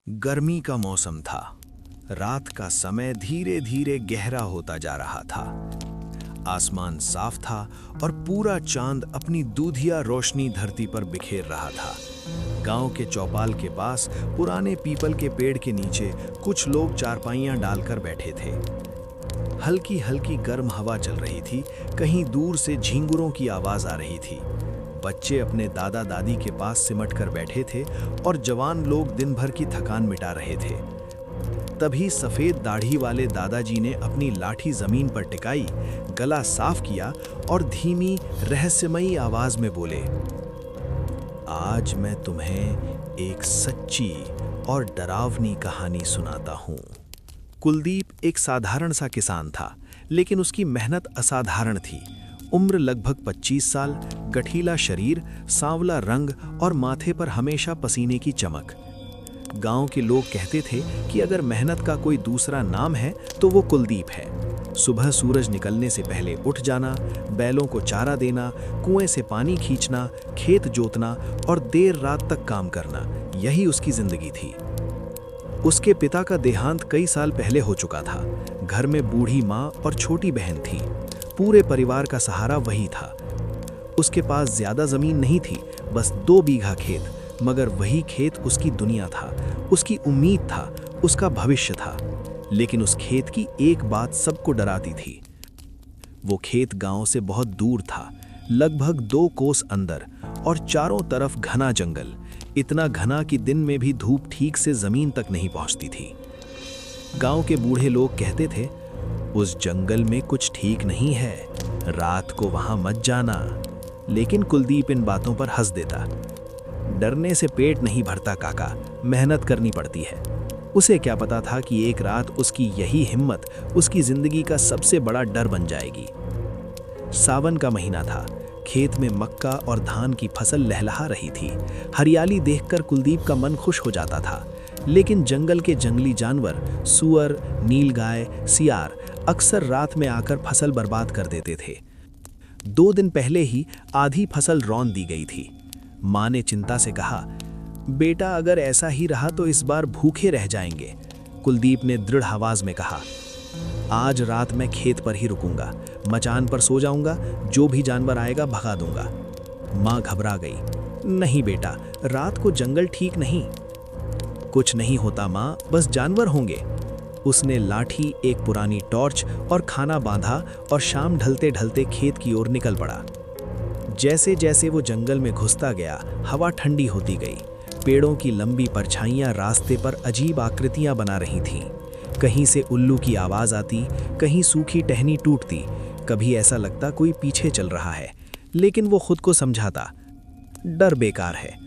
गर्मी का मौसम था। रात का समय धीरे धीरे गहरा होता जा रहा था। आसमान साफ था और पूरा चांद अपनी दूधिया रोशनी धरती पर बिखेर रहा था। गांव के चौपाल के पास पुराने पीपल के पेड़ के नीचे कुछ लोग चारपाइयां डालकर बैठे थे। हल्की हल्की गर्म हवा चल रही थी। कहीं दूर से झींगुरों की आवाज आ रही थी। बच्चे अपने दादा दादी के पास सिमट कर बैठे थे और जवान लोग दिन भर की थकान मिटा रहे थे। तभी सफेद दाढ़ी वाले दादाजी ने अपनी लाठी जमीन पर टिकाई, गला साफ किया और धीमी रहस्यमयी आवाज में बोले, आज मैं तुम्हें एक सच्ची और डरावनी कहानी सुनाता हूँ। कुलदीप एक साधारण सा किसान था, लेकिन उसकी मेहनत असाधारण थी। उम्र लगभग 25 साल, गठीला शरीर, सांवला रंग और माथे पर हमेशा पसीने की चमक। गांव के लोग कहते थे कि अगर मेहनत का कोई दूसरा नाम है तो वो कुलदीप है। सुबह सूरज निकलने से पहले उठ जाना, बैलों को चारा देना, कुएं से पानी खींचना, खेत जोतना और देर रात तक काम करना, यही उसकी जिंदगी थी। उसके पिता का देहांत कई साल पहले हो चुका था। घर में बूढ़ी माँ और छोटी बहन थी। पूरे परिवार का सहारा वही था। उसके पास ज्यादा जमीन नहीं थी, बस 2 बीघा खेत, मगर वही खेत उसकी दुनिया था, उसकी उम्मीद था, उसका भविष्य था। लेकिन उस खेत की एक बात सबको डराती थी। वो खेत गांव से बहुत दूर था, लगभग 2 कोस अंदर, और चारों तरफ घना जंगल, इतना घना कि दिन में भी धूप ठीक से जमीन तक नहीं पहुंचती थी। गांव के बूढ़े लोग कहते थे, उस जंगल में कुछ ठीक नहीं है, रात को वहां मत जाना। लेकिन कुलदीप इन बातों पर हंस देता। डरने से पेट नहीं भरता काका, मेहनत करनी पड़ती है। उसे क्या पता था कि एक रात उसकी यही हिम्मत उसकी जिंदगी का सबसे बड़ा डर बन जाएगी। सावन का महीना था। खेत में मक्का और धान की फसल लहलहा रही थी। हरियाली देखकर कुलदीप का मन खुश हो जाता था। लेकिन जंगल के जंगली जानवर, सुअर, नीलगाय, सियार अक्सर रात में आकर फसल बर्बाद कर देते थे। 2 दिन पहले ही आधी फसल रौंद दी गई थी। माँ ने चिंता से कहा, बेटा अगर ऐसा ही रहा तो इस बार भूखे रह जाएंगे। कुलदीप ने दृढ़ आवाज में कहा, आज रात मैं खेत पर ही रुकूंगा, मचान पर सो जाऊंगा, जो भी जानवर आएगा भगा दूंगा। माँ घबरा गई, नहीं बेटा, रात को जंगल ठीक नहीं। कुछ नहीं होता माँ, बस जानवर होंगे। उसने लाठी, एक पुरानी टॉर्च और खाना बांधा और शाम ढलते ढलते खेत की ओर निकल पड़ा। जैसे जैसे वो जंगल में घुसता गया, हवा ठंडी होती गई। पेड़ों की लंबी परछाइयां रास्ते पर अजीब आकृतियां बना रही थीं। कहीं से उल्लू की आवाज आती, कहीं सूखी टहनी टूटती, कभी ऐसा लगता कोई पीछे चल रहा है। लेकिन वो खुद को समझाता, डर बेकार है।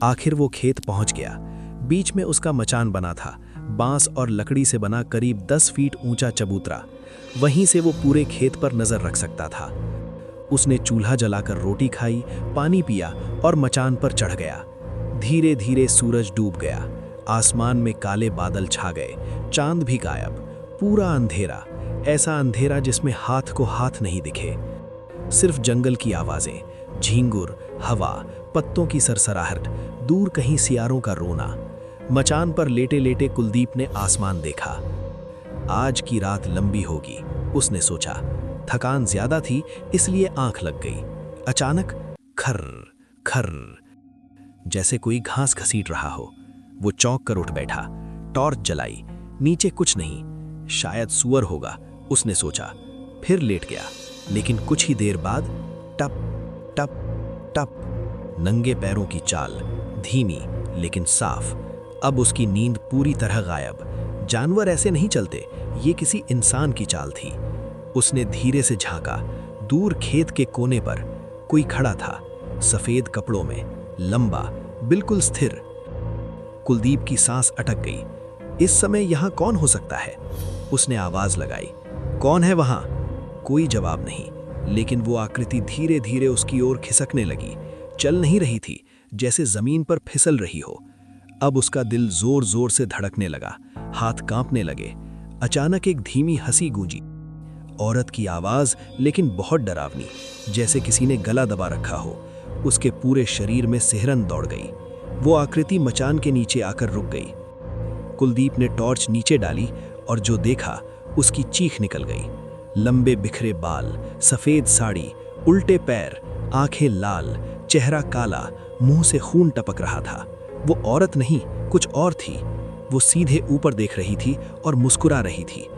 आखिर वो खेत पहुंच गया। बीच में उसका मचान बना था, बांस और लकड़ी से बना करीब 10 फीट ऊंचा चबूतरा। वहीं से वो पूरे खेत पर नजर रख सकता था। उसने चूल्हा जलाकर रोटी खाई, पानी पिया और मचान पर चढ़ गया। धीरे धीरे सूरज डूब गया। आसमान में काले बादल छा गए, चांद भी गायब, पूरा अंधेरा, ऐसा अंधेरा जिसमें हाथ को हाथ नहीं दिखे। सिर्फ जंगल की आवाजें, झींगुर, हवा, पत्तों की सरसराहट, दूर कहीं सियारों का रोना। मचान पर लेटे लेटे कुलदीप ने आसमान देखा। आज की रात लंबी होगी, उसने सोचा। थकान ज्यादा थी, इसलिए आंख लग गई। अचानक खर्र खर्र, जैसे कोई घास घसीट रहा हो। वो चौंक कर उठ बैठा, टॉर्च जलाई। नीचे कुछ नहीं, शायद सुअर होगा, उसने सोचा। फिर लेट गया। लेकिन कुछ ही देर बाद टप टप टप, नंगे पैरों की चाल, धीमी लेकिन साफ। अब उसकी नींद पूरी तरह गायब। जानवर ऐसे नहीं चलते, ये किसी इंसान की चाल थी। उसने धीरे से झांका। दूर खेत के कोने पर कोई खड़ा था, सफेद कपड़ों में, लंबा, बिल्कुल स्थिर। कुलदीप की सांस अटक गई। इस समय यहाँ कौन हो सकता है? उसने आवाज लगाई, कौन है वहां? कोई जवाब नहीं। लेकिन वो आकृति धीरे धीरे उसकी ओर खिसकने लगी। चल नहीं रही थी, जैसे जमीन पर फिसल रही हो। अब उसका दिल जोर जोर से धड़कने लगा, हाथ कांपने लगे। अचानक एक धीमी हंसी गूंजी, औरत की आवाज, लेकिन बहुत डरावनी, जैसे किसी ने गला दबा रखा हो। उसके पूरे शरीर में सिहरन दौड़ गई। वो आकृति मचान के नीचे आकर रुक गई। कुलदीप ने टॉर्च नीचे डाली और जो देखा उसकी चीख निकल गई। लंबे बिखरे बाल, सफेद साड़ी, उल्टे पैर, आंखें लाल, चेहरा काला, मुंह से खून टपक रहा था। वो औरत नहीं, कुछ और थी। वो सीधे ऊपर देख रही थी और मुस्कुरा रही थी।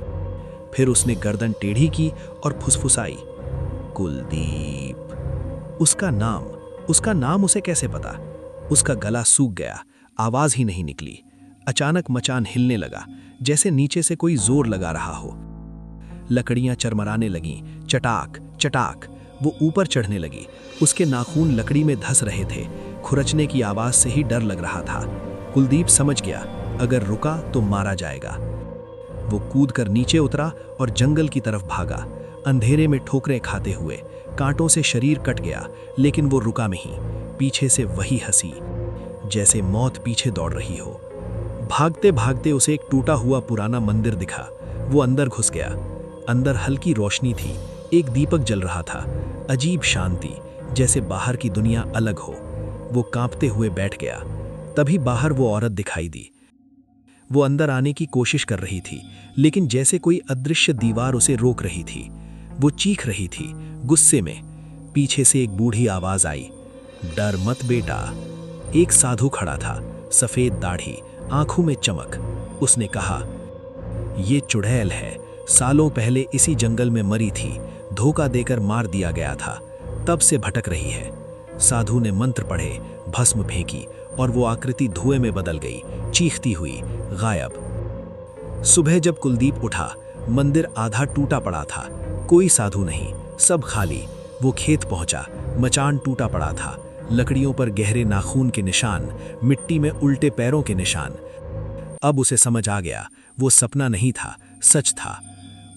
फिर उसने गर्दन टेढ़ी की और फुसफुसाई, कुलदीप। उसका नाम उसे कैसे पता? उसका गला सूख गया, आवाज ही नहीं निकली। अचानक मचान हिलने लगा, जैसे नीचे से कोई जोर लगा रहा हो। लकड़ियां चरमराने लगीं, चटाक चटाक। वो ऊपर चढ़ने लगी। उसके नाखून लकड़ी में धस रहे थे। खुरचने की आवाज से ही डर लग रहा था। कुलदीप समझ गया, अगर रुका तो मारा जाएगा। वो कूदकर नीचे उतरा और जंगल की तरफ भागा, अंधेरे में ठोकरें खाते हुए। कांटों से शरीर कट गया, लेकिन वो रुका नहीं। पीछे से वही हंसी, जैसे मौत पीछे दौड़ रही हो। भागते भागते उसे एक टूटा हुआ पुराना मंदिर दिखा। वो अंदर घुस गया। अंदर हल्की रोशनी थी, एक दीपक जल रहा था। अजीब शांति, जैसे बाहर की दुनिया अलग हो। वो कांपते हुए बैठ गया। तभी बाहर वो औरत दिखाई दी। वो अंदर आने की कोशिश कर रही थी, लेकिन जैसे कोई अदृश्य दीवार उसे रोक रही थी। वो चीख रही थी, गुस्से में। पीछे से एक बूढ़ी आवाज आई, डर मत बेटा। एक साधु खड़ा था, सफेद दाढ़ी, आंखों में चमक। उसने कहा, ये चुड़ैल है, सालों पहले इसी जंगल में मरी थी, धोखा देकर मार दिया गया था, तब से भटक रही है। साधु ने मंत्र पढ़े, भस्म फेंकी और वो आकृति धुएं में बदल गई, चीखती हुई गायब। सुबह जब कुलदीप उठा, मंदिर आधा टूटा पड़ा था। कोई साधु नहीं, सब खाली। वो खेत पहुंचा, मचान टूटा पड़ा था। लकड़ियों पर गहरे नाखून के निशान, मिट्टी में उल्टे पैरों के निशान। अब उसे समझ आ गया, वो सपना नहीं था, सच था।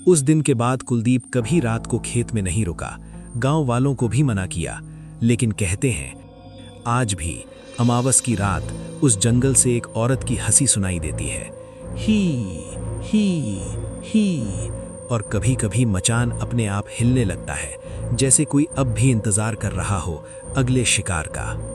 उस दिन के बाद कुलदीप कभी रात को खेत में नहीं रुका। गांव वालों को भी मना किया, लेकिन कहते हैं आज भी अमावस की रात उस जंगल से एक औरत की हंसी सुनाई देती है, ही। और कभी-कभी मचान अपने आप हिलने लगता है, जैसे कोई अब भी इंतजार कर रहा हो अगले शिकार का।